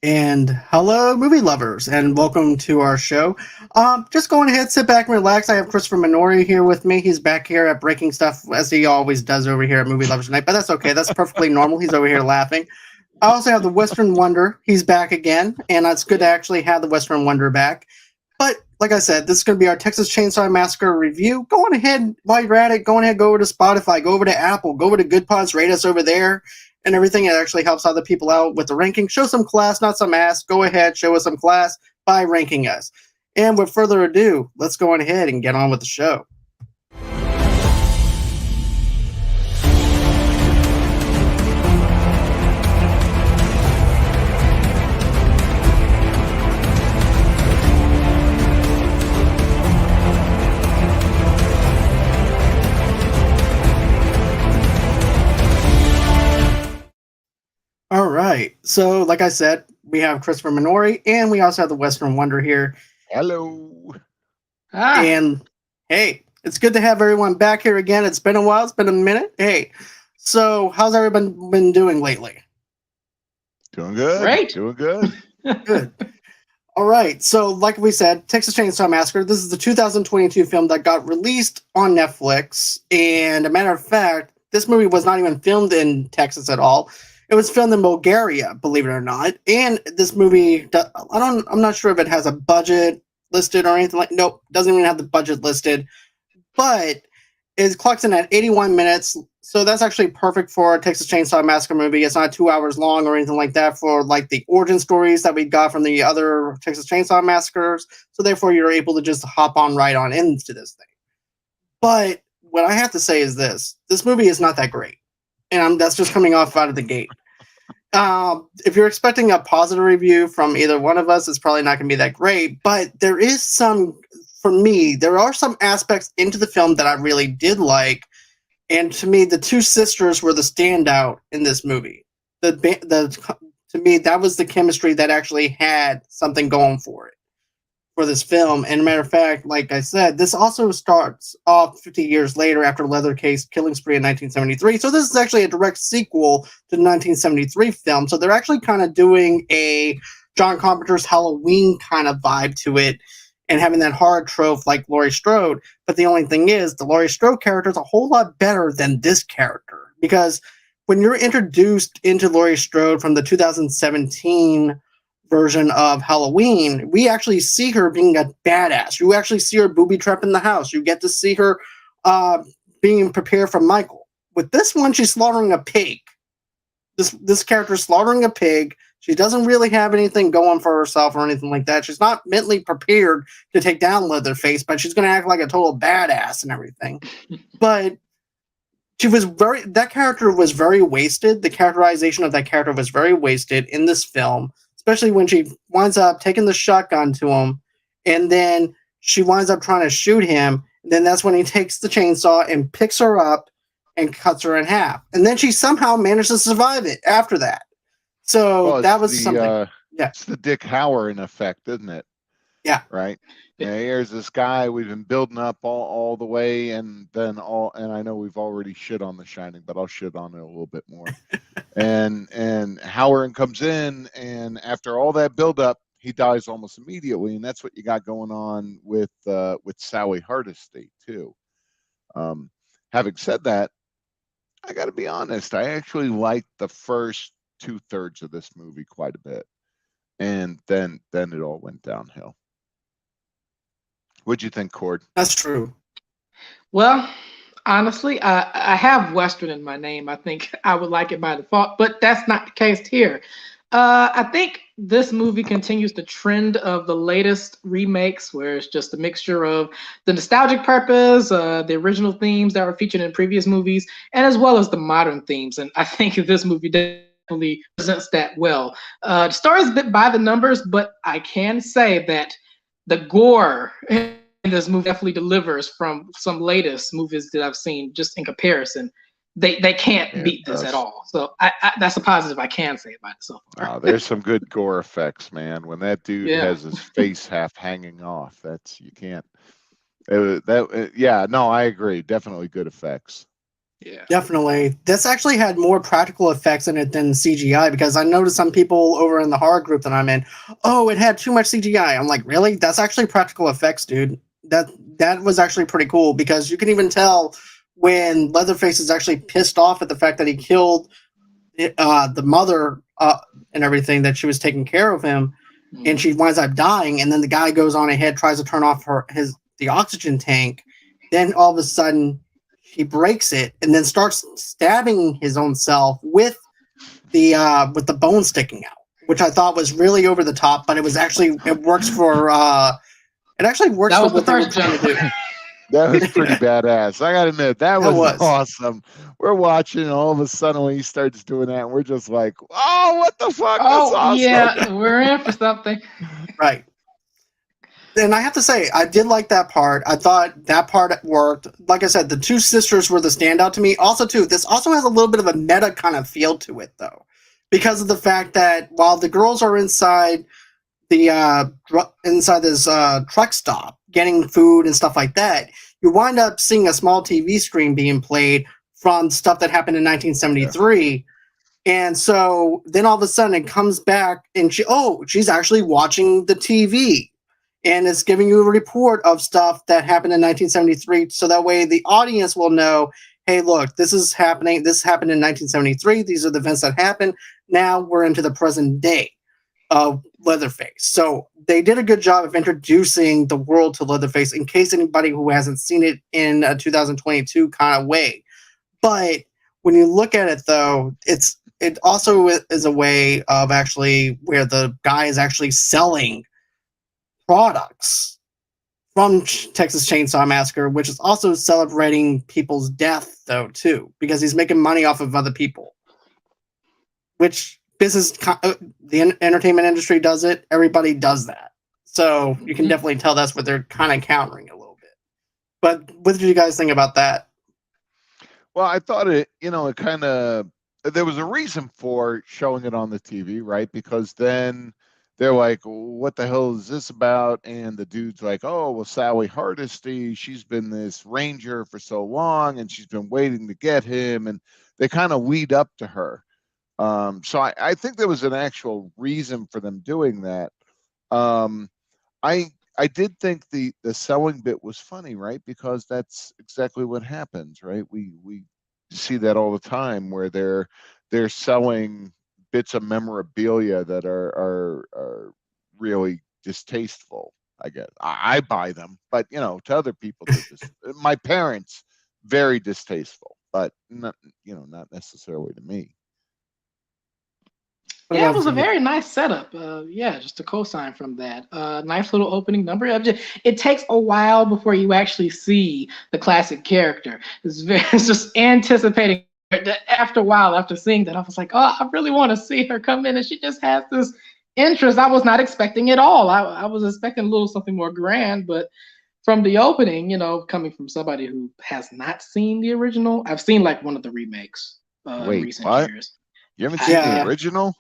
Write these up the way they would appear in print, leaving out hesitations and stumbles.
And hello, movie lovers, and welcome to our show. Just going ahead, sit back and relax. I have Christopher Minori here with me. He's back here at Breaking Stuff, as he always does over here at Movie Lovers Night, but that's okay. That's perfectly normal. He's over here laughing. I also have the Western Wonder. He's back again, and it's good to actually have the Western Wonder back. But like I said, this is going to be our Texas Chainsaw Massacre review. Go on ahead, while you're at it, go on ahead, go over to Spotify, go over to Apple, go over to Good Pods, rate us over there and everything. It actually helps other people out with the ranking. Show some class, not some ass. Go ahead, show us some class by ranking us. And with further ado, let's go on ahead and get on with the show. All right. So, like I said, we have Christopher Minori, and we also have the Western Wonder here. Hello. And hey, it's good to have everyone back here again. It's been a while. It's been a minute. Hey, so how's everyone been doing lately? Doing good. Great. Doing good. Good. All right. So, like we said, Texas Chainsaw Massacre. This is the 2022 film that got released on Netflix. And a matter of fact, this movie was not even filmed in Texas at all. It was filmed in Bulgaria, believe it or not. And this movie, I'm not sure if it has a budget listed or anything like. Nope, doesn't even have the budget listed. But it clocks in at 81 minutes, so that's actually perfect for a Texas Chainsaw Massacre movie. It's not 2 hours long or anything like that for like the origin stories that we got from the other Texas Chainsaw Massacres. So therefore, you're able to just hop on right on into this thing. But what I have to say is this movie is not that great. And that's just coming off out of the gate. If you're expecting a positive review from either one of us, it's probably not going to be that great. But there is some, for me, there are some aspects into the film that I really did like. And to me, the two sisters were the standout in this movie. To me, that was the chemistry that actually had something going for it for this film. And a matter of fact, like I said, this also starts off 50 years later after Leathercase Killing Spree in 1973. So this is actually a direct sequel to the 1973 film. So they're actually kind of doing a John Carpenter's Halloween kind of vibe to it and having that horror trope like Laurie Strode. But the only thing is, the Laurie Strode character is a whole lot better than this character. Because when you're introduced into Laurie Strode from the 2017 version of Halloween, we actually see her being a badass. You actually see her booby trap in the house. You get to see her being prepared for Michael. With this one, she's slaughtering a pig. This character is slaughtering a pig. She doesn't really have anything going for herself or anything like that. She's not mentally prepared to take down Leatherface, but she's going to act like a total badass and everything. But that character was very wasted. The characterization of that character was very wasted in this film, especially when she winds up taking the shotgun to him, and then she winds up trying to shoot him. And then that's when he takes the chainsaw and picks her up and cuts her in half. And then she somehow managed to survive it after that. So that was something. Yeah, it's the Dick Howard effect, isn't it? Yeah. Right. Yeah. Here's this guy we've been building up all the way, and I know we've already shit on The Shining, but I'll shit on it a little bit more. and Howard comes in, and after all that buildup, he dies almost immediately, and that's what you got going on with Sally Hardesty too. Having said that, I got to be honest. I actually liked the first 2/3 of this movie quite a bit, and then it all went downhill. What'd you think, Cord? That's true. Well, honestly, I have Western in my name. I think I would like it by default, but that's not the case here. I think this movie continues the trend of the latest remakes, where it's just a mixture of the nostalgic purpose, the original themes that were featured in previous movies, and as well as the modern themes. And I think this movie definitely presents that well. The story is a bit by the numbers, but I can say that the gore in this movie definitely delivers from some latest movies that I've seen. Just in comparison, they can't beat this at all. So that's a positive I can say about it so far. There's some good gore effects, man. When that dude has his face half hanging off, that's you can't. No, I agree. Definitely good effects. Yeah. Definitely. This actually had more practical effects in it than CGI because I noticed some people over in the horror group that I'm in, oh, it had too much CGI. I'm like, really? That's actually practical effects, dude. That was actually pretty cool because you can even tell when Leatherface is actually pissed off at the fact that he killed the mother and everything, that she was taking care of him, and she winds up dying, and then the guy goes on ahead, tries to turn off the oxygen tank, then all of a sudden he breaks it and then starts stabbing his own self with the bone sticking out, which I thought was really over the top, but it works for That was the what they were first trying to do. jump. That was pretty badass. I gotta admit, that That was was. awesome. We're watching, and all of a sudden when he starts doing that, and we're just like, "Oh, what the fuck? That's Oh awesome!" yeah, we're in for something. Right. And I have to say, I did like that part. I thought that part worked. Like I said, the two sisters were the standout to me. Also, too, this also has a little bit of a meta kind of feel to it, though, because of the fact that while the girls are inside inside this truck stop getting food and stuff like that, you wind up seeing a small TV screen being played from stuff that happened in 1973. And so then all of a sudden it comes back and she's actually watching the TV and it's giving you a report of stuff that happened in 1973. So that way the audience will know, hey, look, this is happening. This happened in 1973. These are the events that happened. Now we're into the present day of Leatherface. So they did a good job of introducing the world to Leatherface in case anybody who hasn't seen it in a 2022 kind of way. But when you look at it, though, it also is a way of actually where the guy is actually selling products from Texas Chainsaw Massacre, which is also celebrating people's death, though, too, because he's making money off of other people. Which the entertainment industry does it. Everybody does that. So you can definitely tell that's what they're kind of countering a little bit. But what did you guys think about that? Well, I thought it kind of, there was a reason for showing it on the TV, right? Because then they're like, what the hell is this about? And the dude's like, oh, well, Sally Hardesty, she's been this ranger for so long and she's been waiting to get him. And they kind of lead up to her. So I think there was an actual reason for them doing that. I did think the selling bit was funny, right? Because that's exactly what happens, right? We see that all the time where they're selling bits of memorabilia that are really distasteful. I guess I buy them, but to other people, my parents, very distasteful, but not necessarily to me. Yeah, it was a very nice setup. Yeah, just a cosign from that. Nice little opening number. It takes a while before you actually see the classic character. It's just anticipating. After a while, after seeing that, I was like, oh, I really want to see her come in, and she just has this interest I was not expecting at all. I was expecting a little something more grand, but from the opening, coming from somebody who has not seen the original, I've seen like one of the remakes in Wait, recent what? years. You haven't seen the original?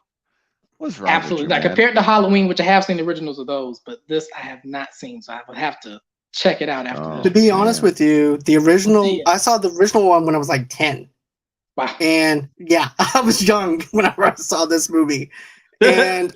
What's wrong Absolutely. with you, Like man? compared to Halloween, which I have seen the originals of those, but this I have not seen, so I would have to check it out after Oh, this. To be honest with you, the original, Yeah. I saw the original one when I was like 10. Wow. And yeah, I was young whenever I saw this movie. And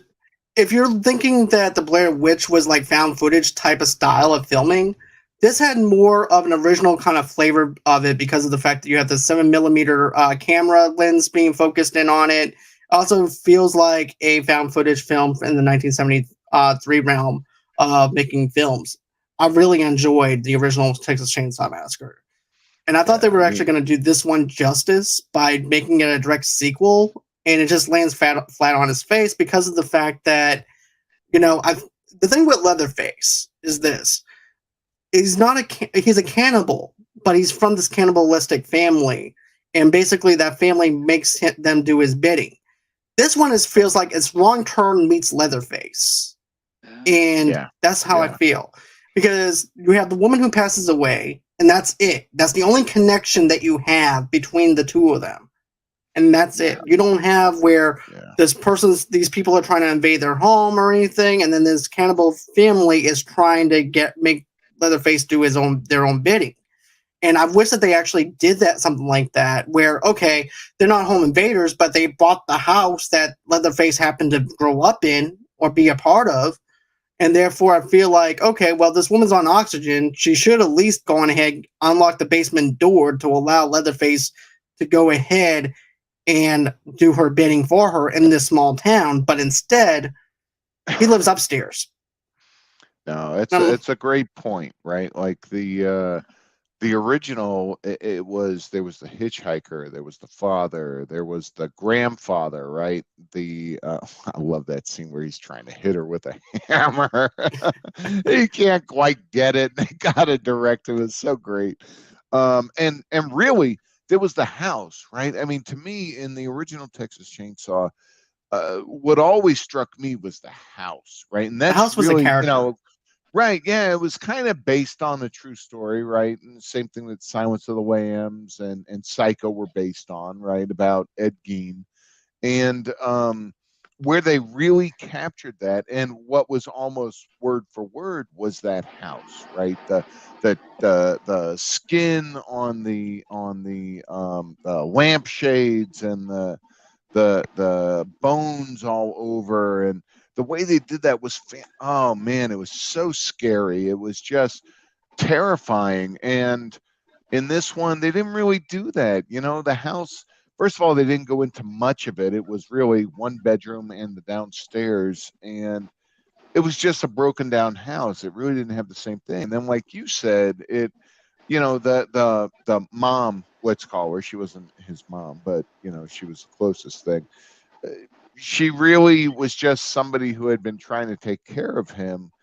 if you're thinking that the Blair Witch was like found footage type of style of filming, this had more of an original kind of flavor of it because of the fact that you have the 7mm camera lens being focused in on it. Also feels like a found footage film in the 1973 realm of making films. I really enjoyed the original Texas Chainsaw Massacre. And I thought they were actually going to do this one justice by making it a direct sequel, and it just lands flat on his face because of the fact that, the thing with Leatherface is this: he's he's a cannibal, but he's from this cannibalistic family, and basically that family makes them do his bidding. This one feels like it's Wrong Turn meets Leatherface, and that's how I feel, because you have the woman who passes away. And that's it. That's the only connection that you have between the two of them. And that's it. You don't have where these people are trying to invade their home or anything, and then this cannibal family is trying to make Leatherface do their own bidding. And I wish that they actually did that, something like that, where, okay, they're not home invaders, but they bought the house that Leatherface happened to grow up in or be a part of. And therefore, I feel like, okay, well, this woman's on oxygen. She should at least go on ahead, unlock the basement door to allow Leatherface to go ahead and do her bidding for her in this small town. But instead, he lives upstairs. No, it's a great point, right? Like the original, it was, there was the hitchhiker, there was the father, there was the grandfather, right? The I love that scene where he's trying to hit her with a hammer. He can't quite get it. They got it direct. It was so great. And really, there was the house, right? I mean, to me, in the original Texas Chainsaw, what always struck me was the house, right? And The that's house was a really, character. right. Yeah, it was kind of based on a true story, right? And the same thing that Silence of the Lambs and Psycho were based on, right? About Ed Gein. And where they really captured that, and what was almost word for word was that house, right? The skin on the lampshades, and the bones all over, and the way they did that was oh man, it was so scary. It was just terrifying. And in this one, they didn't really do that. The house, first of all, they didn't go into much of it. It was really one bedroom and the downstairs, and it was just a broken down house. It really didn't have the same thing. And then, like you said, the mom, let's call her, she wasn't his mom, but she was the closest thing. She really was just somebody who had been trying to take care of him,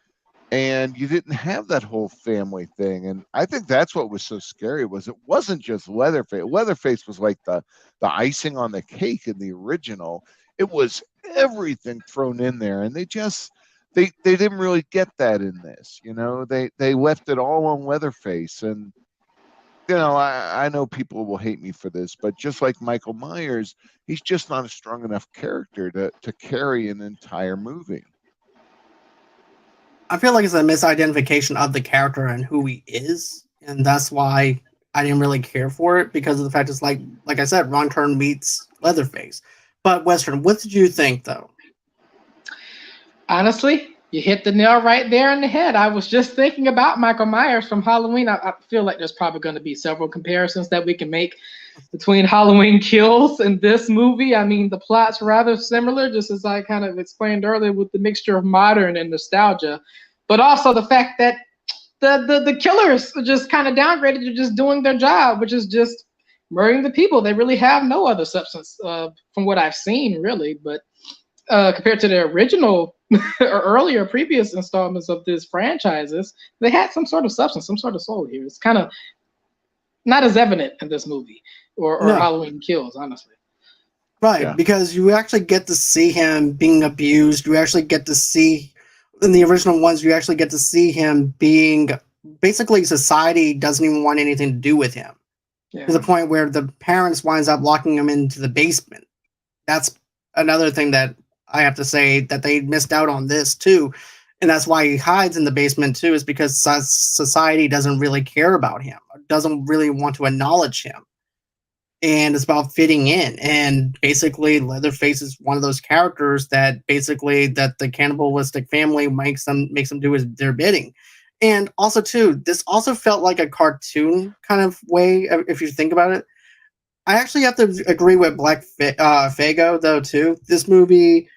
and you didn't have that whole family thing. And I think that's what was so scary, was it wasn't just Leatherface. Leatherface was like the icing on the cake in the original. It was everything thrown in there, and they didn't really get that in this. They left it all on Leatherface. And I know people will hate me for this, but just like Michael Myers, he's just not a strong enough character to carry an entire movie. I feel like it's a misidentification of the character and who he is, and that's why I didn't really care for it, because of the fact it's like I said, Ron Kern meets Leatherface. But Western, what did you think though? Honestly, you hit the nail right there in the head. I was just thinking about Michael Myers from Halloween. I feel like there's probably going to be several comparisons that we can make between Halloween Kills and this movie. I mean, the plot's rather similar, just as I kind of explained earlier, with the mixture of modern and nostalgia, but also the fact that the killers are just kind of downgraded to just doing their job, which is just murdering the people. They really have no other substance, from what I've seen, really. But compared to the original or earlier previous installments of these franchises, they had some sort of substance, some sort of soul here. It's kind of not as evident in this movie or No. Halloween Kills, honestly. Right, Yeah. because you actually get to see him being abused. You actually get to see, in the original ones, you actually get to see him being, basically society doesn't even want anything to do with him. Yeah. To the point where the parents winds up locking him into the basement. That's another thing that I have to say that they missed out on this too. And that's why he hides in the basement too, is because society doesn't really care about him, doesn't really want to acknowledge him. And it's about fitting in. And basically, Leatherface is one of those characters that basically that the cannibalistic family makes them do their bidding. And also too, this also felt like a cartoon kind of way if you think about it. I actually have to agree with Black Fago though too. This movie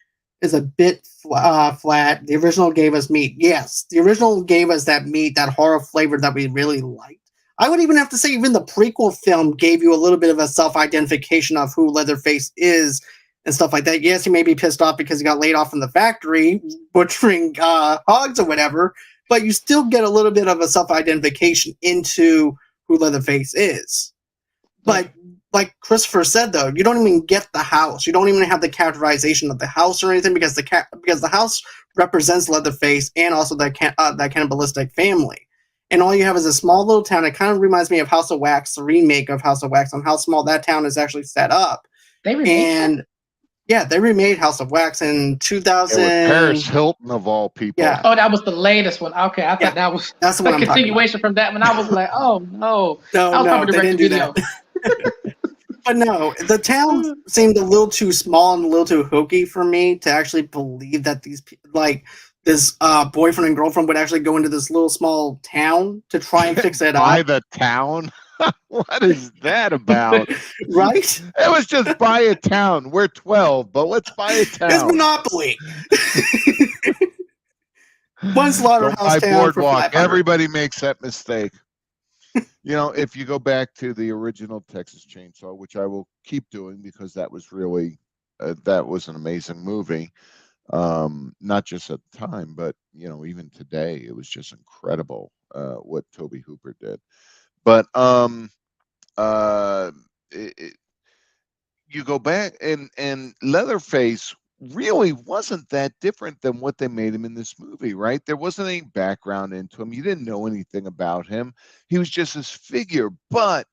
is a bit flat. The original gave us meat. Yes, the original gave us that meat, that horror flavor that we really liked. I would even have to say even the prequel film gave you a little bit of a self-identification of who Leatherface is and stuff like that. Yes, he may be pissed off because he got laid off from the factory butchering hogs or whatever, but you still get a little bit of a self-identification into who Leatherface is. But like Christopher said, though, you don't even get the house. You don't even have the characterization of the house or anything, because the house represents Leatherface and also that cannibalistic family. And all you have is a small little town. It kind of reminds me of House of Wax, the remake of House of Wax, on how small that town is actually set up. They remade And that? Yeah, they remade House of Wax in 2000. With Paris Hilton of all people. Yeah. Oh, that was the latest one. Okay, I thought Yeah, that was that's the one a I'm talking about. continuation from that one. I was like, oh no. I was probably they direct didn't to do video. that. But no, the town seemed a little too small and a little too hokey for me to actually believe that these this boyfriend and girlfriend would actually go into this little small town to try and fix it Buy up. the town? What is that about? Right? It was just buy a town. We're 12, but let's buy a town. It's Monopoly. One slaughterhouse Don't buy town for Boardwalk. 500. Everybody makes that mistake. If you go back to the original Texas Chainsaw, which I will keep doing because that was really that was an amazing movie. Not just at the time, but even today, it was just incredible what Tobe Hooper did. But you go back and Leatherface really wasn't that different than what they made him in this movie, right? There wasn't any background into him. You didn't know anything about him. He was just this figure, but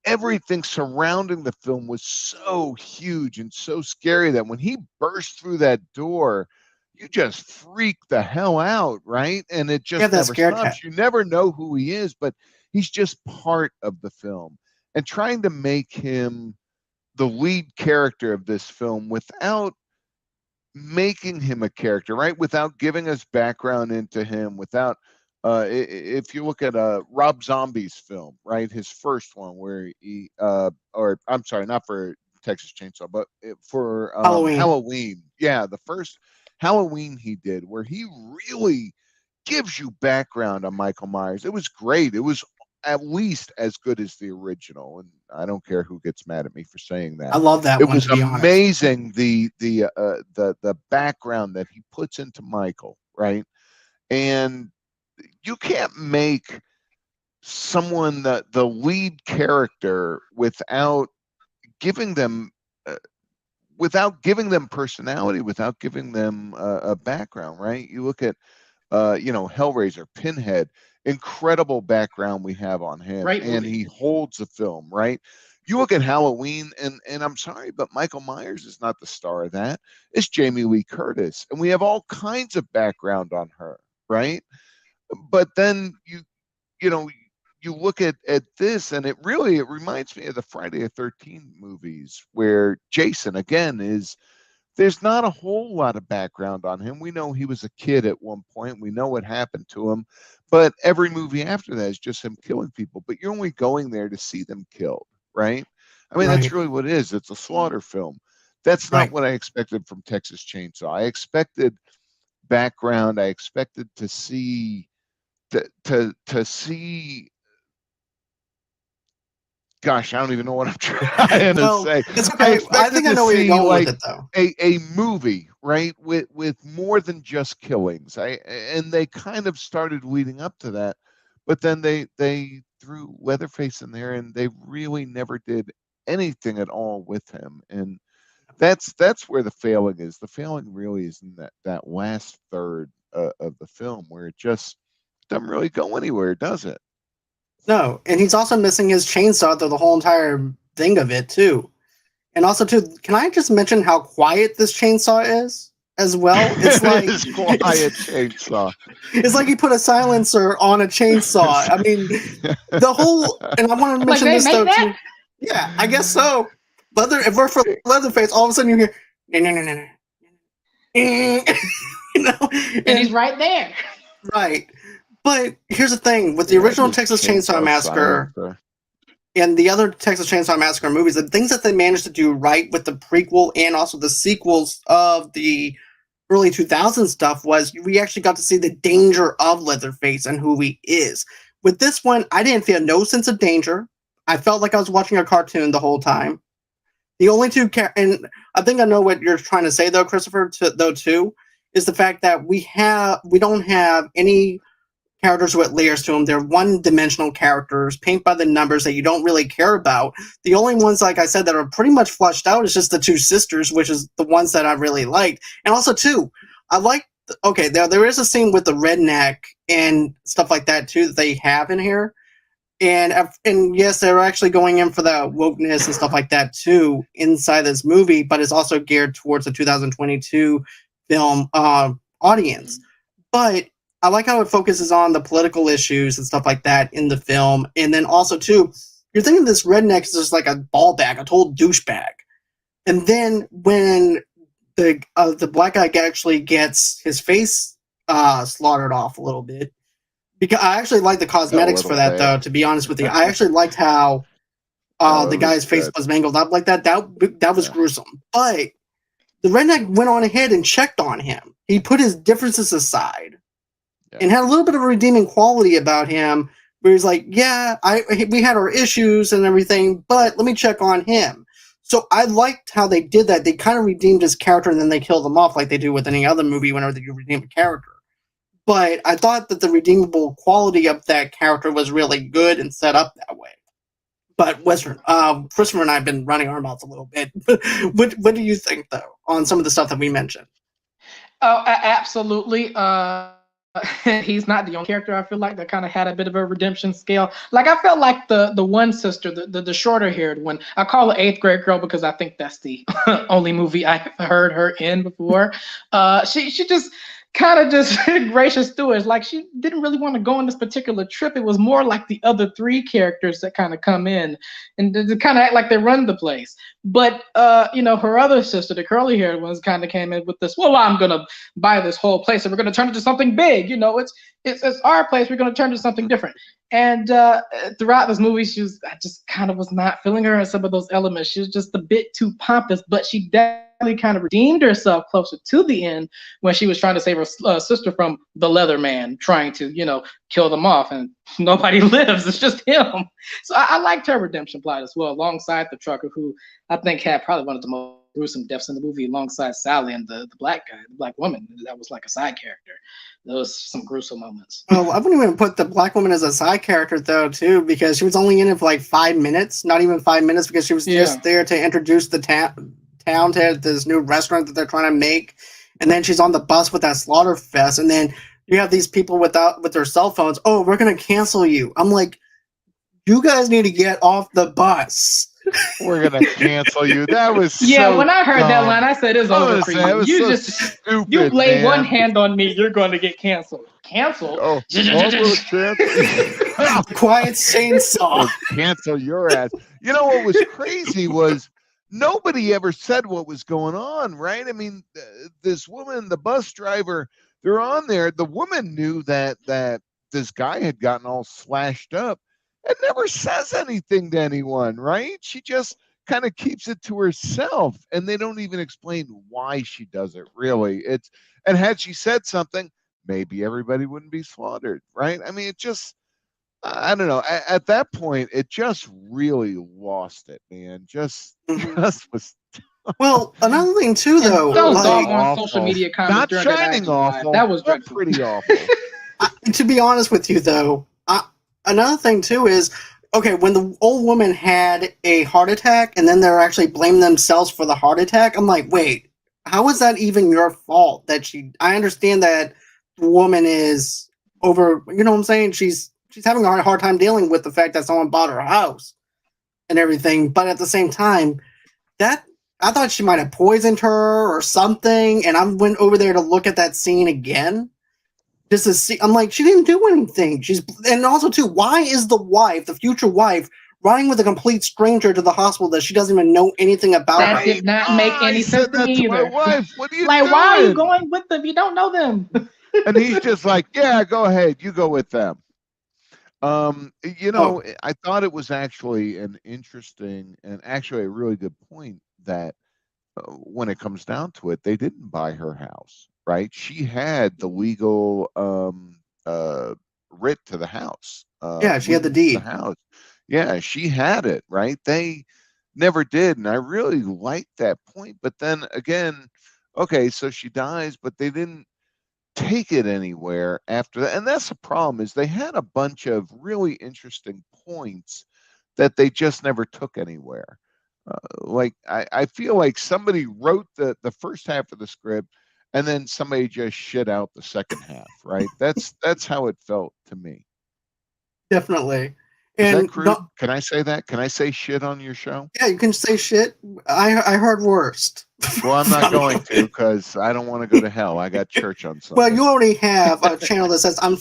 everything surrounding the film was so huge and so scary that when he burst through that door, you just freak the hell out, right? And it just never stops. You never know who he is, but he's just part of the film. And trying to make him the lead character of this film without making him a character, right? Without giving us background into him, without if you look at Rob Zombie's film, right, his first one where he or I'm sorry, not for Texas Chainsaw, but for Halloween. Yeah, the first Halloween he did, where he really gives you background on Michael Myers. It was great. It was at least as good as the original, and I don't care who gets mad at me for saying that. I love that. It was amazing the background that he puts into Michael, right? And you can't make someone the lead character without giving them personality, without giving them a background, right? You look at Hellraiser, Pinhead, incredible background we have on him, and he holds the film, right? You look at Halloween, and I'm sorry, but Michael Myers is not the star of that. It's Jamie Lee Curtis, and we have all kinds of background on her, right? But then you look at this, and it reminds me of the Friday the 13th movies, where Jason again there's not a whole lot of background on him. We know he was a kid at one point. We know what happened to him, but every movie after that is just him killing people. But you're only going there to see them killed, right? I mean, that's really what it is. It's a slaughter film. That's not what I expected from Texas Chainsaw. I expected background. I expected to see to see. Gosh, I don't even know what I'm trying to say. It's okay. I think I know where you're going with it, though. A movie, right, with more than just killings. And they kind of started leading up to that, but then they threw Leatherface in there, and they really never did anything at all with him. And that's where the failing is. The failing really is in that last third of the film, where it just doesn't really go anywhere, does it? No, and he's also missing his chainsaw through the whole entire thing of it, too. And also, too, can I just mention how quiet this chainsaw is as well? It's like it's quiet chainsaw. It's like he put a silencer on a chainsaw. I mean, the whole, and I want to mention this, though, too. Yeah, I guess so. If we're for Leatherface, all of a sudden you hear, no. And he's right there. Right. But here's the thing, with the original Texas Chainsaw Massacre and the other Texas Chainsaw Massacre movies, the things that they managed to do right with the prequel and also the sequels of the early 2000s stuff was we actually got to see the danger of Leatherface and who he is. With this one, I didn't feel no sense of danger. I felt like I was watching a cartoon the whole time. The only two, and I think I know what you're trying to say, though, Christopher, too, is the fact that we don't have any characters with layers to them. They're one-dimensional characters, paint by the numbers that you don't really care about. The only ones, like I said, that are pretty much flushed out is just the two sisters, which is the ones that I really liked. And also, too, I like, there is a scene with the redneck and stuff like that, too, that they have in here. And yes, they're actually going in for the wokeness and stuff like that too inside this movie, but it's also geared towards the 2022 film audience. But I like how it focuses on the political issues and stuff like that in the film, and then also too, you're thinking this redneck is just like a ball bag, a total douchebag, and then when the black guy actually gets his face slaughtered off a little bit. Because I actually like the cosmetics for that, though. To be honest with you, I actually liked how the guy's face was mangled up like that. That was gruesome. But the redneck went on ahead and checked on him. He put his differences aside and had a little bit of a redeeming quality about him, where he's like, "Yeah, we had our issues and everything, but let me check on him." So I liked how they did that. They kind of redeemed his character, and then they killed him off like they do with any other movie whenever you redeem a character. But I thought that the redeemable quality of that character was really good and set up that way. But Christopher and I have been running our mouths a little bit. What do you think, though, on some of the stuff that we mentioned? Oh, absolutely. He's not the only character I feel like that kind of had a bit of a redemption scale. Like I felt like the one sister, the shorter haired one. I call her Eighth Grade Girl because I think that's the only movie I heard her in before. She just kind of just gracious to us. Like she didn't really want to go on this particular trip. It was more like the other three characters that kind of come in and they kind of act like they run the place. But her other sister, the curly haired ones, kind of came in with this. Well, I'm gonna buy this whole place and we're gonna turn it into something big. It's our place. We're gonna turn it into something different. And throughout this movie, I just kind of was not feeling her in some of those elements. She was just a bit too pompous, but she definitely kind of redeemed herself closer to the end when she was trying to save her sister from the leather man trying to, kill them off, and nobody lives. It's just him. So I liked her redemption plot as well, alongside the trucker, who I think had probably one of the most gruesome deaths in the movie, alongside Sally and the black guy, the black woman. That was like a side character. There was some gruesome moments. Well, I wouldn't even put the black woman as a side character, though, too, because she was only in it for like 5 minutes, not even 5 minutes, because she was just there to introduce the town to this new restaurant that they're trying to make. And then she's on the bus with that slaughter fest. And then you have these people with their cell phones. Oh, we're going to cancel you. I'm like, you guys need to get off the bus. We're going to cancel you. That was when I heard that line, I said, it's over for you. You stupid, you lay man. one hand on me, you're going to get canceled. Canceled? Oh, Quiet chainsaw. Cancel your ass. You know what was crazy was nobody ever said what was going on, right? I mean, this woman, the bus driver, they're on there. The woman knew that this guy had gotten all slashed up and never says anything to anyone, right? She just kind of keeps it to herself, and they don't even explain why she does it, really. And had she said something, maybe everybody wouldn't be slaughtered, right? I mean, it just, I don't know. At that point, it just really lost it, man. Just was. Well, another thing too, though, those like, on social media comments, not shining awful. That was pretty awful. To be honest with you, though, another thing too is, okay, when the old woman had a heart attack and then they're actually blaming themselves for the heart attack, I'm like, wait, how is that even your fault? I understand that the woman is over, you know what I'm saying? She's having a hard time dealing with the fact that someone bought her house and everything, but at the same time, I thought she might have poisoned her or something, and I went over there to look at that scene again. Just to see, I'm like, she didn't do anything. And also too, why is the future wife, riding with a complete stranger to the hospital that she doesn't even know anything about? That did not make any sense to me either. My wife, what are you like, doing? why are you going with them? You don't know them. And he's just like, yeah, go ahead, you go with them. I thought it was actually an interesting and actually a really good point that when it comes down to it, they didn't buy her house. Right, she had the legal writ to the house. She had the deed. The house. Yeah, she had it. Right, they never did, and I really liked that point. But then again, okay, so she dies, but they didn't take it anywhere after that, and that's the problem. Is they had a bunch of really interesting points that they just never took anywhere. I feel like somebody wrote the first half of the script, and then somebody just shit out the second half, right? That's how it felt to me. Definitely. Is that And crude? no, Can I say that? Can I say shit on your show? yeah, you can say shit. I heard worst. Well, I'm not going to because I don't want to go to hell. I got church on Sunday. Well, you already have a channel that says I'm.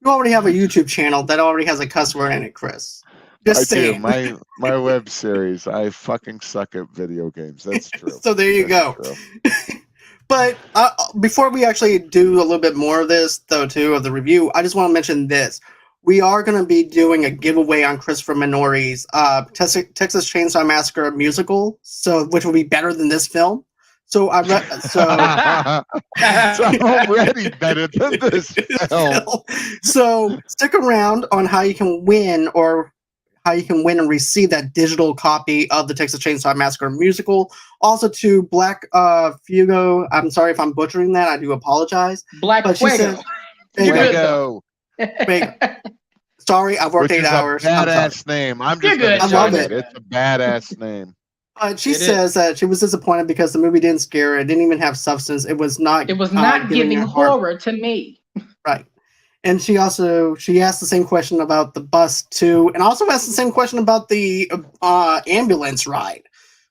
You already have a YouTube channel that already has a cuss word in it, Chris. Just I saying. do. My web series. I fucking suck at video games. That's true. So there you That's go. true. But before we actually do a little bit more of this, though, too, of the review, I just want to mention this. We are going to be doing a giveaway on Christopher Minori's Texas Chainsaw Massacre musical, so which will be better than this film. So It's already better than this film. So stick around on how you can win and receive that digital copy of the Texas Chainsaw Massacre musical. Also to Black Fugo. I'm sorry if I'm butchering that. I do apologize. Black But she Fuego. said, Fuego. Sorry, I've worked Which 8 is hours. a badass name. I'm just You're going to good, I love say it. It's a badass name. But she It is. says that she was disappointed because the movie didn't scare her. It didn't even have substance. It was not. It was not giving her heart. horror to me. Right. And she asked the same question about the bus too, and also asked the same question about the ambulance ride.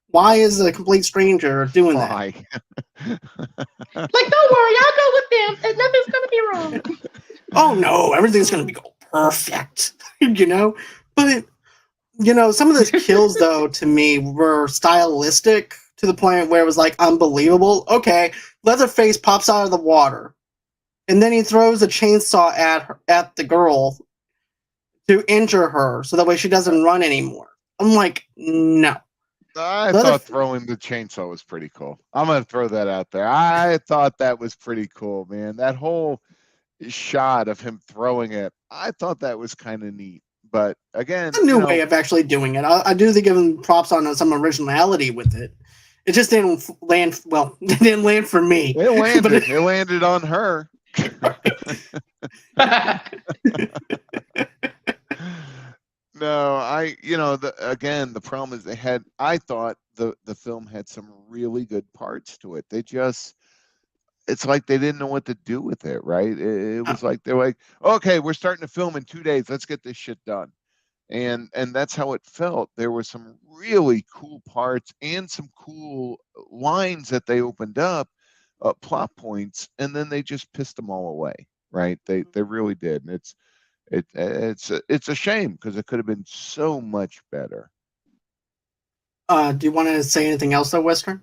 Why is a complete stranger doing that? Why? Like, don't worry, I'll go with them, and nothing's gonna be wrong. Oh no, everything's gonna be perfect, But some of the kills though to me were stylistic to the point where it was like unbelievable. Okay, Leatherface pops out of the water. And then he throws a chainsaw at the girl to injure her, so that way she doesn't run anymore. I'm like, no. I thought throwing the chainsaw was pretty cool. I'm going to throw that out there. I thought that was pretty cool, man. That whole shot of him throwing it, I thought that was kind of neat. But again, a new way of actually doing it. I do give him props on some originality with it. It just didn't land well. It didn't land for me. It landed. It landed on her. No, the problem is I thought the film had some really good parts to it. It's like they didn't know what to do with it, right? It was like they're like, okay, we're starting to film in 2 days. Let's get this shit done. And that's how it felt. There were some really cool parts and some cool lines that they opened up, plot points, and then they just pissed them all away, right? They really did. And it's a shame because it could have been so much better. Do you want to say anything else though, Western?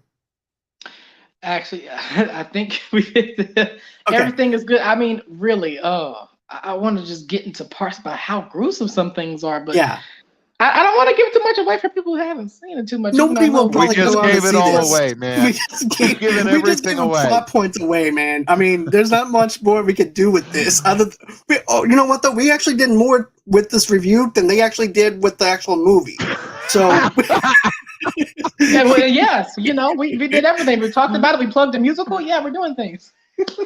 Actually, I think everything is good. I mean, really, I want to just get into parts about how gruesome some things are, but yeah, I don't want to give too much away for people who haven't seen it too much. Nobody will We probably just go on gave to it see all this. away, man. We just gave everything away. Plot points away, man. I mean, there's not much more we could do with this. You know what though? We actually did more with this review than they actually did with the actual movie. So. Yeah, well, yes, we did everything. We talked about it. We plugged the musical. Yeah, we're doing things.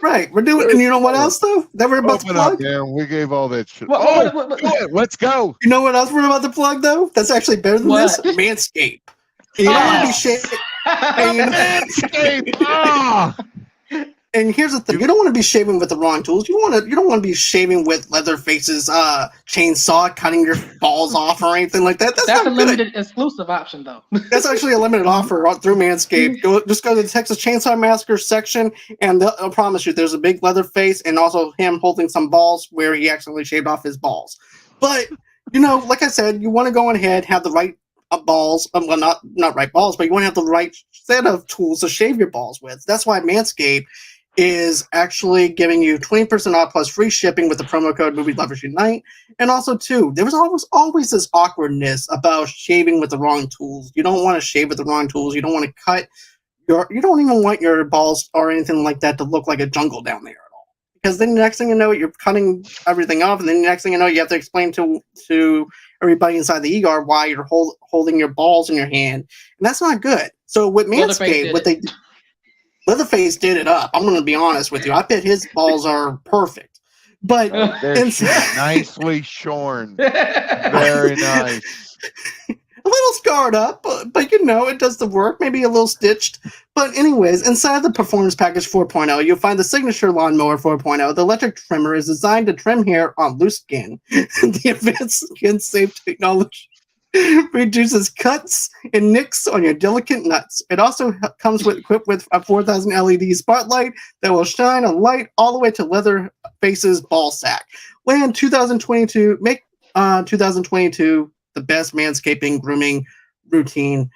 Right, we're doing. And you know what else though? That we're about to plug. Up, man. We gave all that shit. What? Let's go. You know what else we're about to plug though? That's actually better than this. Manscaped. And you don't want to be shaving. Manscaped. And here's the thing: you don't want to be shaving with the wrong tools. You don't want to be shaving with Leatherface's chainsaw, cutting your balls off or anything like that. That's a limited exclusive option, though. That's actually a limited offer through Manscaped. Just go to the Texas Chainsaw Massacre section, and I'll promise you, there's a big Leatherface, and also him holding some balls where he accidentally shaved off his balls. But like I said, you want to go ahead, have the right balls. Well, not right balls, but you want to have the right set of tools to shave your balls with. That's why Manscaped is actually giving you 20% off plus free shipping with the promo code Movie Lovers Unite. And also, too, there was always this awkwardness about shaving with the wrong tools. You don't want to shave with the wrong tools. You don't want to cut you don't even want your balls or anything like that to look like a jungle down there at all. Because then the next thing you know, you're cutting everything off, and then the next thing you know, you have to explain to everybody inside the ER why you're holding your balls in your hand. And that's not good. So with Manscaped, Leatherface did it up. I'm going to be honest with you. I bet his balls are perfect. But they're nicely shorn. Very nice. A little scarred up, but it does the work. Maybe a little stitched. But anyways, inside the Performance Package 4.0, you'll find the Signature Lawnmower 4.0. The electric trimmer is designed to trim hair on loose skin. The advanced skin-safe technology reduces cuts and nicks on your delicate nuts. It also comes equipped with a 4,000 LED spotlight that will shine a light all the way to Leatherface's ball sack. Land 2022, make 2022 the best manscaping grooming routine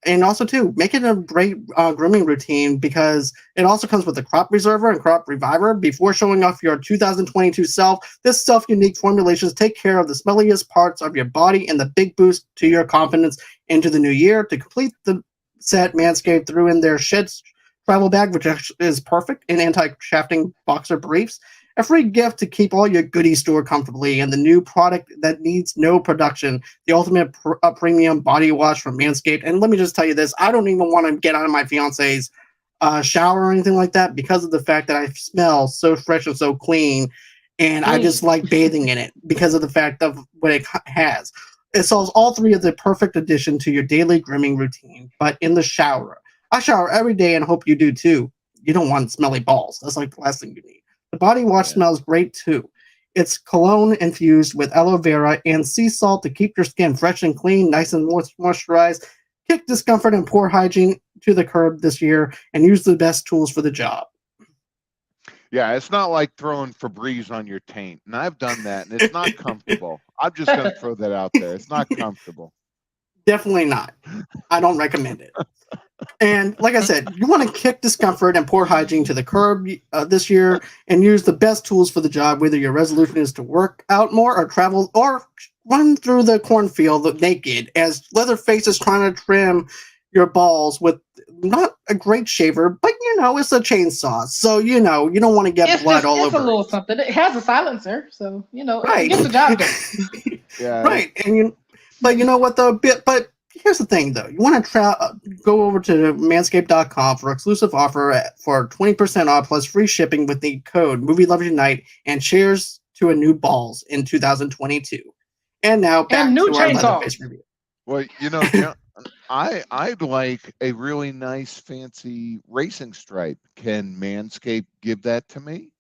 and also too make it a great grooming routine because it also comes with a crop preserver and crop reviver. Before showing off your 2022 self, this self-unique formulations take care of the smelliest parts of your body and the big boost to your confidence into the new year. To complete the set, Manscaped threw in their Sheds travel bag, which is perfect in anti-shafting boxer briefs, a free gift to keep all your goodies stored comfortably, and the new product that needs no production, the ultimate premium body wash from Manscaped. And let me just tell you this, I don't even want to get out of my fiance's shower or anything like that because of the fact that I smell so fresh and so clean, and I just like bathing in it because of the fact of what it has. It solves all three of the perfect addition to your daily grooming routine, but in the shower. I shower every day and hope you do too. You don't want smelly balls. That's like the last thing you need. The body wash smells great too. It's cologne infused with aloe vera and sea salt to keep your skin fresh and clean, nice and moisturized. Kick discomfort and poor hygiene to the curb this year and use the best tools for the job. Yeah, it's not like throwing Febreze on your taint. And I've done that, and it's not comfortable. I'm just going to throw that out there. It's not comfortable. Definitely not. I don't recommend it. And like I said, you want to kick discomfort and poor hygiene to the curb this year and use the best tools for the job, whether your resolution is to work out more or travel or run through the cornfield naked, as Leatherface is trying to trim your balls with not a great shaver, but it's a chainsaw. So, you don't want to get blood all over. It's a little something. It has a silencer, so, right. it gets the job done. Yeah. Right. But you know what, though? But here's the thing, though. You want to go over to manscaped.com for exclusive offer for 20% off plus free shipping with the code Movie Lovers Unite, and cheers to a new balls in 2022. And now back to our Leatherface review. Well, I'd like a really nice, fancy racing stripe. Can Manscaped give that to me?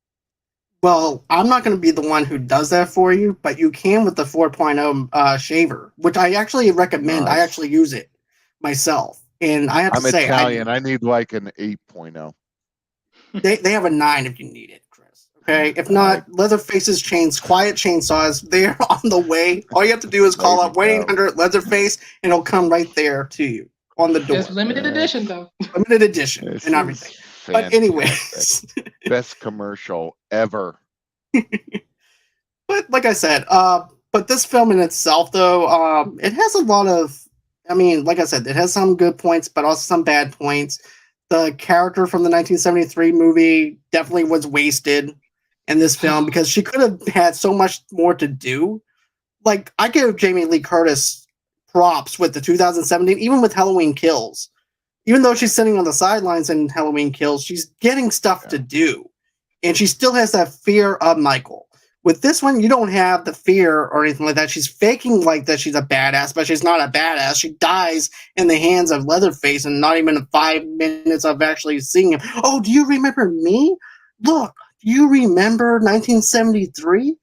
Well, I'm not going to be the one who does that for you, but you can with the 4.0 shaver, which I actually recommend. Nice. I actually use it myself, and I have to say, Italian. I need like an 8.0. They have a 9 if you need it, Chris. Okay, if not, Leatherface's quiet chainsaws, they're on the way. All you have to do is call up 1-800 Leatherface, and it'll come right there to you on the door. It's limited edition, though. Limited edition and everything. Fantastic. But anyways, best commercial ever. But like I said, but this film in itself, though, it has a lot of. I mean, like I said, it has some good points, but also some bad points. The character from the 1973 movie definitely was wasted in this film because she could have had so much more to do. Like, I give Jamie Lee Curtis props with the 2017, even with Halloween Kills. Even though she's sitting on the sidelines in Halloween Kills, she's getting stuff to do. And she still has that fear of Michael. With this one, you don't have the fear or anything like that. She's faking like that she's a badass, but she's not a badass. She dies in the hands of Leatherface and not even 5 minutes of actually seeing him. Oh, do you remember me? Look, do you remember 1973?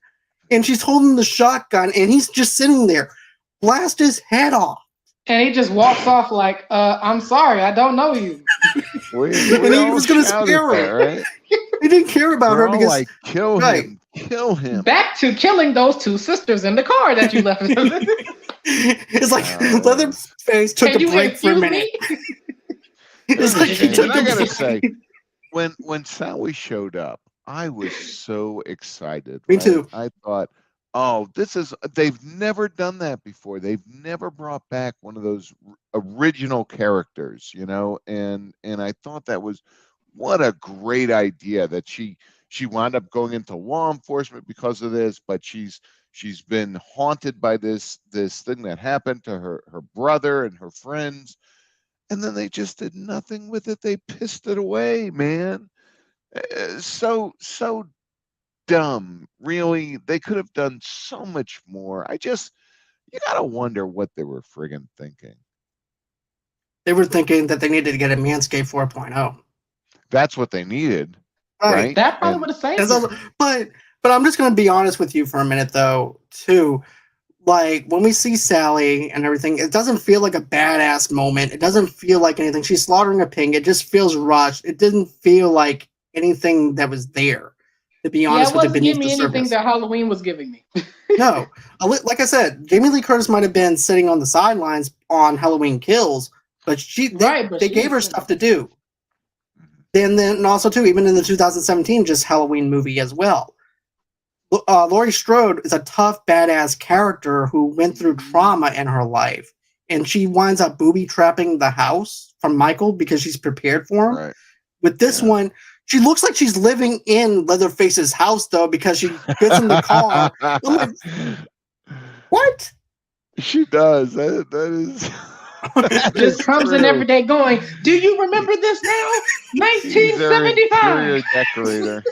And she's holding the shotgun, and he's just sitting there. Blast his head off. And he just walks off like, I'm sorry, I don't know you. And he was going to scare her. Right? He didn't care about her because... like, kill him. Kill him. Back to killing those 2 sisters in the car that you left. It's like Leatherface took a break for a minute. It's like he took I gotta say, when Sally showed up, I was so excited. Me too. I thought, they've never done that before. They've never brought back one of those original characters, and I thought that was what a great idea that she wound up going into law enforcement because of this, but she's been haunted by this thing that happened to her brother and her friends, and then they just did nothing with it. They pissed it away, man. So dumb. Really, they could have done so much more. You gotta wonder what they were friggin' thinking. They were thinking that they needed to get a Manscaped 4.0. That's what they needed, Right. right? That probably And would have And saved so, her. but I'm just going to be honest with you for a minute, though, too. Like, when we see Sally and everything, it doesn't feel like a badass moment. It doesn't feel like anything. She's slaughtering a pig. It just feels rushed. It didn't feel like anything that was there, to be Yeah, honest it with you, wasn't beneath giving the me anything surface. that Halloween was giving me. No. Like I said, Jamie Lee Curtis might have been sitting on the sidelines on Halloween Kills, but Right, but they she gave was her in it. stuff to do. Then also, too, even in the 2017 just Halloween movie as well. Laurie Strode is a tough, badass character who went through trauma in her life, and she winds up booby trapping the house from Michael because she's prepared for him. right, With this yeah. one, she looks like she's living in Leatherface's house though, because she gets in the car. I'm like, what? She does. That is that Just is comes in every true. day going, "Do you remember this now? She's her 1975." interior decorator.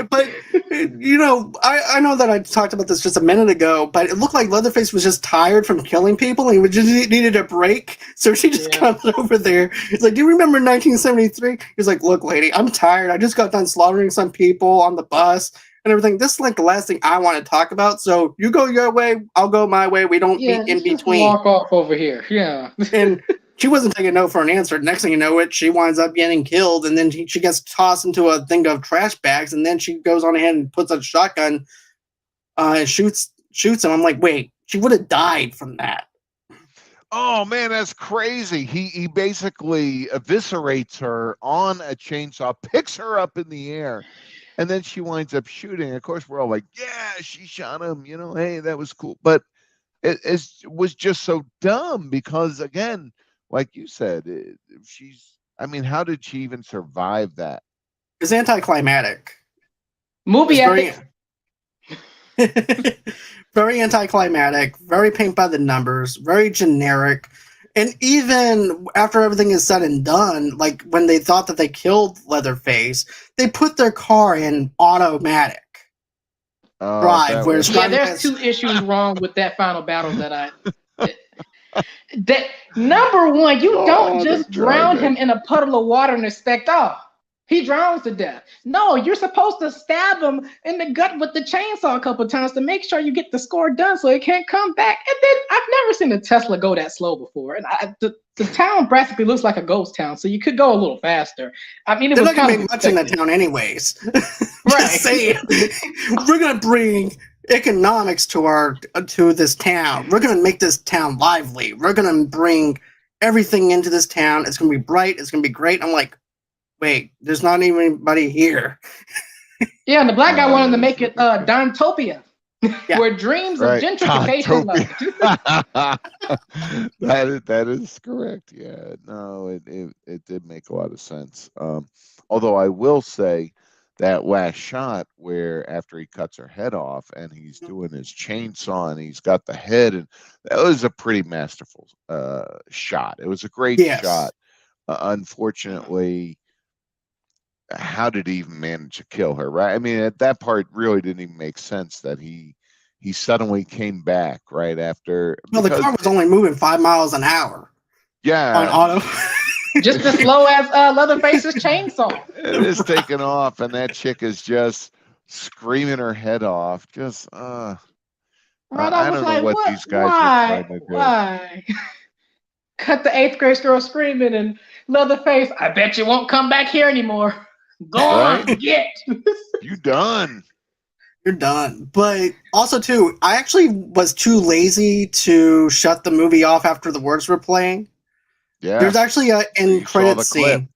But I know that I talked about this just a minute ago, but it looked like Leatherface was just tired from killing people and he just needed a break. So she just Yeah. comes over there. He's like, "Do you remember 1973?" He's like, "Look, lady, I'm tired. I just got done slaughtering some people on the bus and everything. This is like the last thing I want to talk about. So you go your way, I'll go my way. We don't Yeah, meet in just between." walk off over here. Yeah. And she wasn't taking no for an answer. Next thing you know, she winds up getting killed, and then she gets tossed into a thing of trash bags, and then she goes on ahead and puts a shotgun, and shoots him. I'm like, wait, she would have died from that. Oh man, that's crazy. He basically eviscerates her on a chainsaw, picks her up in the air, and then she winds up shooting. Of course, we're all like, "Yeah, she shot him." Hey, that was cool. But it was just so dumb because, again, like you said, she's. I mean, how did she even survive that? It's anticlimactic. Movie It's very, ethics. very anticlimactic. Very paint by the numbers. Very generic. And even after everything is said and done, like when they thought that they killed Leatherface, they put their car in automatic Oh, drive, that where it's was. Yeah, driving there's as two issues wrong with that final battle that number one, you don't Oh, the just drown him driving. in a puddle of water and expect, oh, he drowns to death. No, you're supposed to stab him in the gut with the chainsaw a couple of times to make sure you get the score done so it can't come back. And then I've never seen a Tesla go that slow before. And the town practically looks like a ghost town, so you could go a little faster. I mean, it they're was not gonna kind of make much in that expected. town anyways. Right. Just saying, we're gonna bring economics to this town. We're gonna make this town lively. We're gonna bring everything into this town. It's gonna be bright. It's gonna be great. I'm like, wait, there's not even anybody here. Yeah, and the black guy Oh, wanted to that is make it ridiculous. Dantopia, Yeah, where dreams of Right. gentrification Topia. love. That is correct. Yeah. No, it did make a lot of sense. Although I will say that last shot where after he cuts her head off and he's doing his chainsaw and he's got the head, and that was a pretty masterful shot. It was a great yes. shot. Unfortunately, how did he even manage to kill her, right? I mean, at that part really didn't even make sense that he suddenly came back right after, Well, the car because was only moving 5 miles an hour on yeah, auto. Just as slow as Leatherface's chainsaw. it is taking off and that chick is just screaming her head off. Just Right, I I was don't know like, what what? these guys were Why? trying to do. Why? Cut the eighth grade girl screaming and Leatherface, I bet you won't come back here anymore. Go Right? on, get. You done. You're done. But also, too, I actually was too lazy to shut the movie off after the words were playing. Yeah. There's actually an So end you saw credit the clip. scene. Which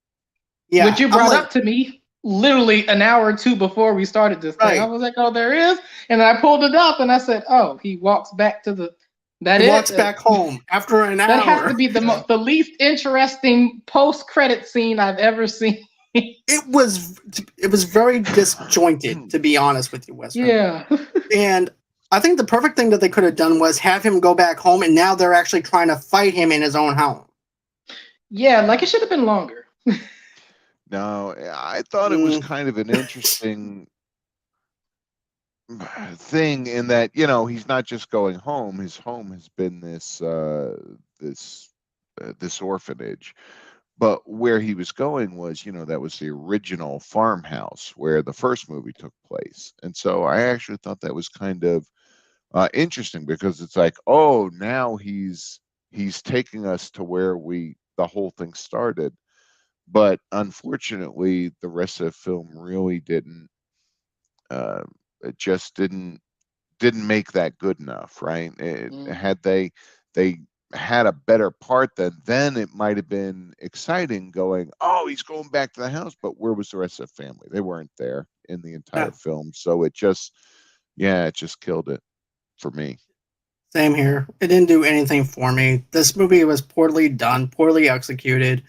Yeah, you I'm brought like, up to me literally an hour or two before we started this thing. I right. was like, oh, there is. And I pulled it up and I said, oh, he walks back to the. That He walks it? back home after an That has to hour. be Yeah. the least interesting post credit scene I've ever seen. It was very disjointed, to be honest with you, Western. Yeah. And I think the perfect thing that they could have done was have him go back home, and now they're actually trying to fight him in his own home. Yeah, like it should have been longer. No, I thought it was kind of an interesting thing in that, he's not just going home. His home has been this this orphanage. But where he was going was, that was the original farmhouse where the first movie took place. And so I actually thought that was kind of interesting, because it's like, oh, now he's taking us to where the whole thing started. But unfortunately, the rest of the film really didn't. It just didn't make that good enough, right? Had they had a better part, then it might have been exciting, going, oh, he's going back to the house, but where was the rest of the family? They weren't there in the entire Yeah. film. So it just killed it for me. Same here. It didn't do anything for me. This movie was poorly done, poorly executed.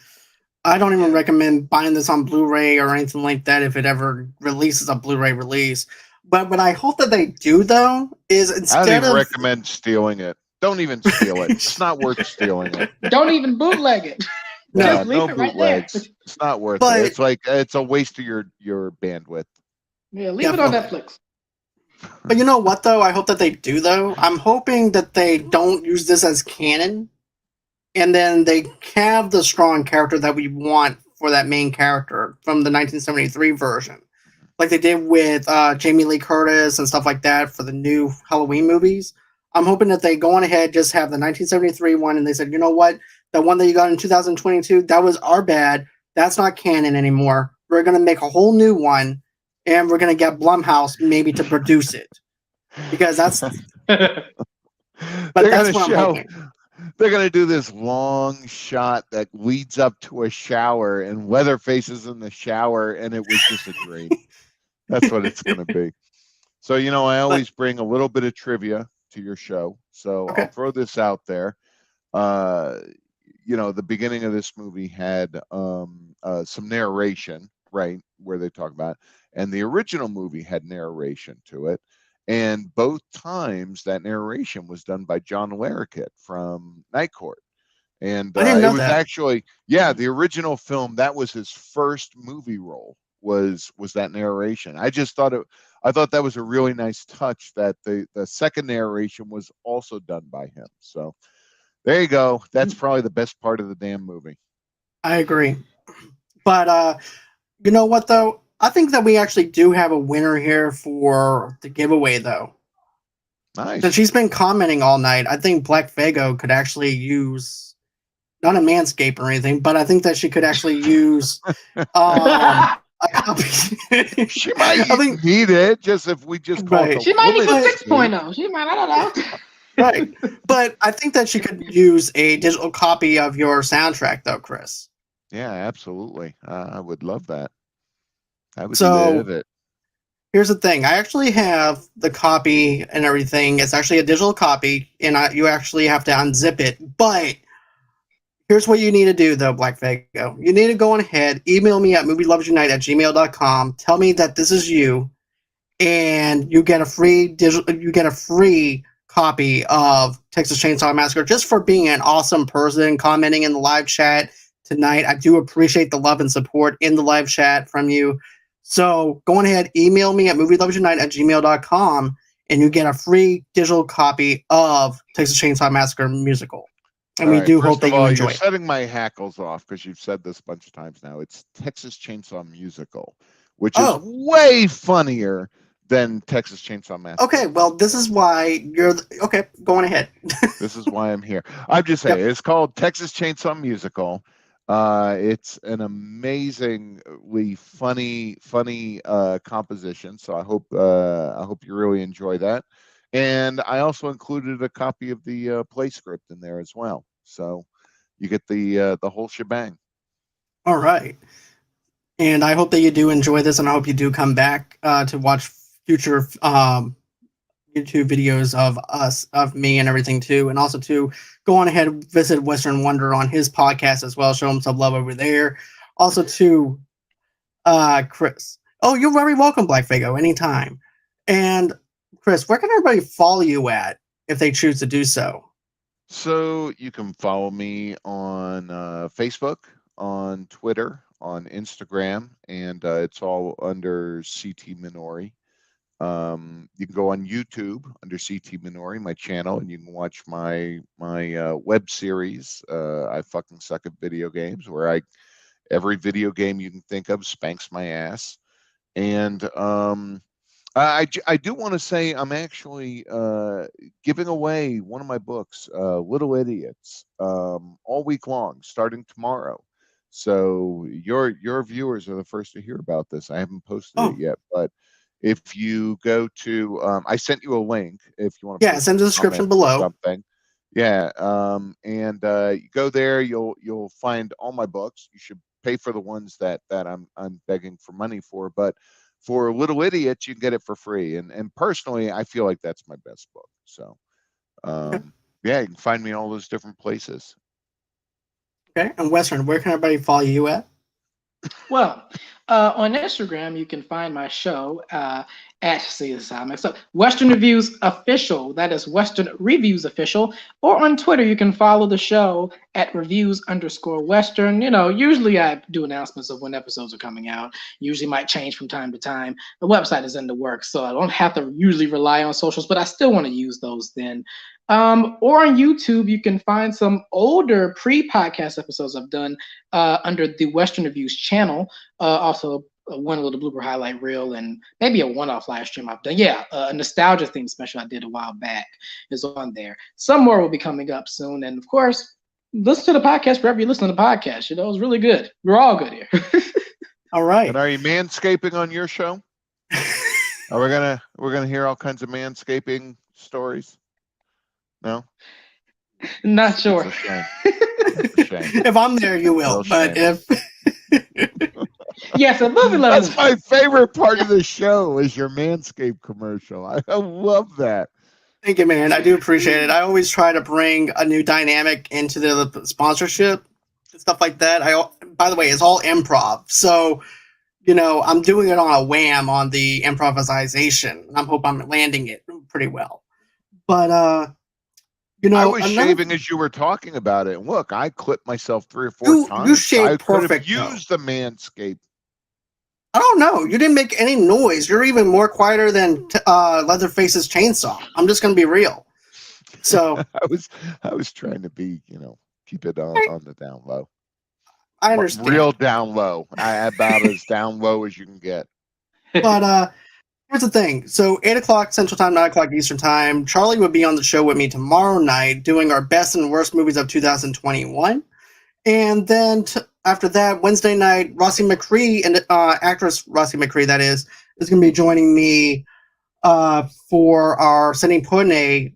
I don't even recommend buying this on Blu-ray or anything like that if it ever releases a Blu-ray release. But what I hope that they do, though, is I don't instead even of recommend stealing it. Don't even steal it. It's not worth stealing it. Don't even bootleg it. No. Just leave No it right there. bootlegs. It's not worth But- it. It's like, it's a waste of your bandwidth. Yeah, leave it on Netflix. But you know what, though? I hope that they do, though. I'm hoping that they don't use this as canon, and then they have the strong character that we want for that main character from the 1973 version, like they did with Jamie Lee Curtis and stuff like that for the new Halloween movies. I'm hoping that they go on ahead, just have the 1973 one, and they said, you know what? The one that you got in 2022, that was our bad. That's not canon anymore. We're going to make a whole new one, and we're going to get Blumhouse maybe to produce it. Because that's... But that's what I'm hoping. They're going to do this long shot that leads up to a shower, and Leatherface is in the shower, and it was just a dream. That's what it's going to be. So, I always bring a little bit of trivia to your show. So Okay. I'll throw this out there. The beginning of this movie had some narration, right, where they talk about it. And the original movie had narration to it. And both times that narration was done by John Larroquette from Night Court. And I didn't know it was that. actually, the original film, that was his first movie role, was that narration. I thought that was a really nice touch, that the second narration was also done by him. So there you go. That's probably the best part of the damn movie. I agree. But you know what, though? I think that we actually do have a winner here for the giveaway, though. Nice. Since she's been commenting all night, I think Black Fago could actually use, not a manscape or anything, but I think that she could actually use a copy. She might need it, just if we just call it. She might need a 6.0. She might, I don't know. Right. But I think that she could use a digital copy of your soundtrack, though, Chris. Yeah, absolutely. I would love that. I would So, love it. Here's the thing. I actually have the copy and everything. It's actually a digital copy, and you actually have to unzip it. But here's what you need to do, though, Black Fago. You need to go on ahead, email me at movielovesunite@gmail.com. Tell me that this is you, and you get a free copy of Texas Chainsaw Massacre just for being an awesome person, commenting in the live chat tonight. I do appreciate the love and support in the live chat from you. So go on ahead, email me at movielovesunite@gmail.com, and you get a free digital copy of Texas Chainsaw Massacre musical. And we do hope that you enjoy it. You're it. setting my hackles off, because you've said this a bunch of times now. It's Texas Chainsaw Musical, which is way funnier than Texas Chainsaw Massacre. Okay, well, this is why you're... Okay, go on ahead. This is why I'm here. I'm just saying, It's called Texas Chainsaw Musical. It's an amazingly funny composition. So I hope you really enjoy that. And I also included a copy of the play script in there as well. So you get the whole shebang. All right. And I hope that you do enjoy this, and I hope you do come back to watch future YouTube videos of me and everything too. And also to go on ahead and visit Western Wonder on his podcast as well. Show him some love over there. Also to Chris. Oh, you're very welcome, Black Fago, anytime. And Chris, where can everybody follow you at if they choose to do so? So you can follow me on Facebook, on Twitter, on Instagram, and it's all under CT Minori. You can go on YouTube under CT Minori, my channel, and you can watch my web series. I fucking suck at video games, where every video game you can think of spanks my ass. And I do want to say I'm actually giving away one of my books, Little Idiots, all week long, starting tomorrow. So your viewers are the first to hear about this. I haven't posted it yet, but if you go to, I sent you a link if you want to. Yeah, it's in the description below. Something. Yeah, and you go there, you'll find all my books. You should pay for the ones that I'm begging for money for, but for Little Idiots, you can get it for free. And personally, I feel like that's my best book. So, yeah, you can find me in all those different places. Okay, and Western, where can everybody follow you at? Well, on Instagram, you can find my show at CSI. So Western Reviews Official, that is Western Reviews Official. Or on Twitter, you can follow the show at reviews_Western. You know, usually I do announcements of when episodes are coming out. Usually might change from time to time. The website is in the works, so I don't have to usually rely on socials, but I still want to use those then. Or on YouTube, you can find some older pre-podcast episodes I've done under the Western Reviews channel. Also, one little blooper highlight reel and maybe a one-off live stream I've done. Yeah, a nostalgia theme special I did a while back is on there. Some more will be coming up soon. And of course, listen to the podcast wherever you listen to the podcast. You know, it's really good. We're all good here. All right. And are you manscaping on your show? We're gonna hear all kinds of manscaping stories. No, not sure. It's a shame. It's a shame. If I'm there, you will. But if yes, a movie level. That's my favorite part of the show is your Manscaped commercial. I love that. Thank you, man. I do appreciate it. I always try to bring a new dynamic into the sponsorship and stuff like that. By the way, it's all improv. So, you know, I'm doing it on a wham on the improvisation. I hope I'm landing it pretty well. But, you know, I was shaving as you were talking about it. And look, I clipped myself 3 or 4 times. You shaved perfect. Use the Manscaped. I don't know. You didn't make any noise. You're even more quieter than Leatherface's chainsaw. I'm just going to be real. So I was trying to be, you know, keep it on the down low. I understand. Real down low. About as down low as you can get. But here's the thing. So 8 o'clock Central Time, 9 o'clock Eastern Time. Charlie would be on the show with me tomorrow night doing our best and worst movies of 2021. And then after that, Wednesday night, Rossi McCree and actress Rossi McCree, that is going to be joining me for our Sidney Poitier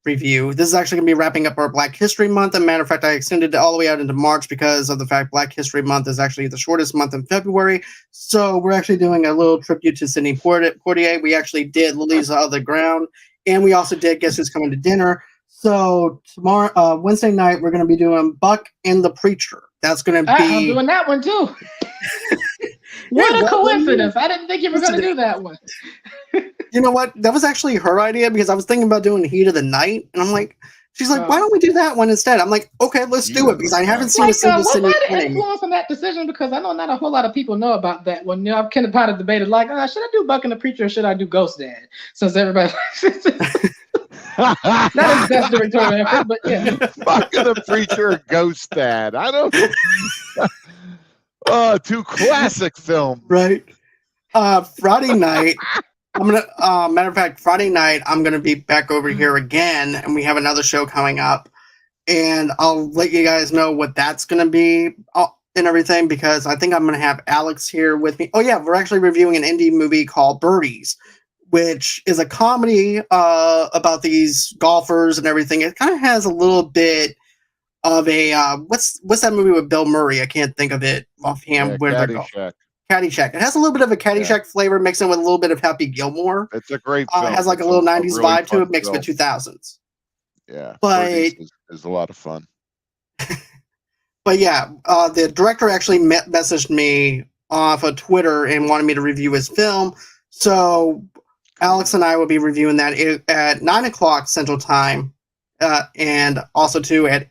review. This is actually going to be wrapping up our Black History Month. As a matter of fact, I extended it all the way out into March because of the fact Black History Month is actually the shortest month in February. So we're actually doing a little tribute to Sidney Poitier. We actually did Lilies of the Ground, and we also did Guess Who's Coming to Dinner. So tomorrow, Wednesday night, we're going to be doing Buck and the Preacher. That's going to be. I'm doing that one too. What a coincidence! I didn't think you were going to do that one. You know what? That was actually her idea because I was thinking about doing Heat of the Night, and I'm like, she's like, why don't we do that one instead? I'm like, okay, let's do it because I haven't seen a single Sidney. What might influence on that decision? Because I know not a whole lot of people know about that one. You know, I've kind of debated like, should I do Buck and the Preacher or should I do Ghost Dad? Since everybody. Not his best directorial effort, but yeah. Buck and the Preacher or Ghost Dad. I don't. Oh, 2 classic films. Right. Friday night. Matter of fact, Friday night, I'm going to be back over here again, and we have another show coming up. And I'll let you guys know what that's going to be and everything, because I think I'm going to have Alex here with me. Oh, yeah, we're actually reviewing an indie movie called Birdies, which is a comedy about these golfers and everything. It kind of has a little bit of a, what's that movie with Bill Murray? I can't think of it offhand. Caddyshack. Caddyshack. It has a little bit of a Caddyshack flavor mixed in with a little bit of Happy Gilmore. It's a great film. It has like a little 90s really vibe to it mixed with 2000s. Yeah. But is a lot of fun. But yeah, the director actually messaged me off of Twitter and wanted me to review his film. So Alex and I will be reviewing that at 9 o'clock Central Time and also too at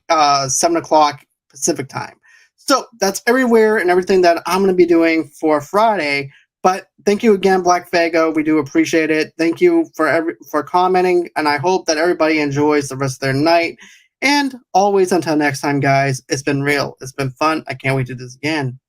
7 o'clock Pacific Time. So that's everywhere and everything that I'm going to be doing for Friday. But thank you again, Black Fago. We do appreciate it. Thank you for commenting, and I hope that everybody enjoys the rest of their night. And always, until next time, guys, it's been real. It's been fun. I can't wait to do this again.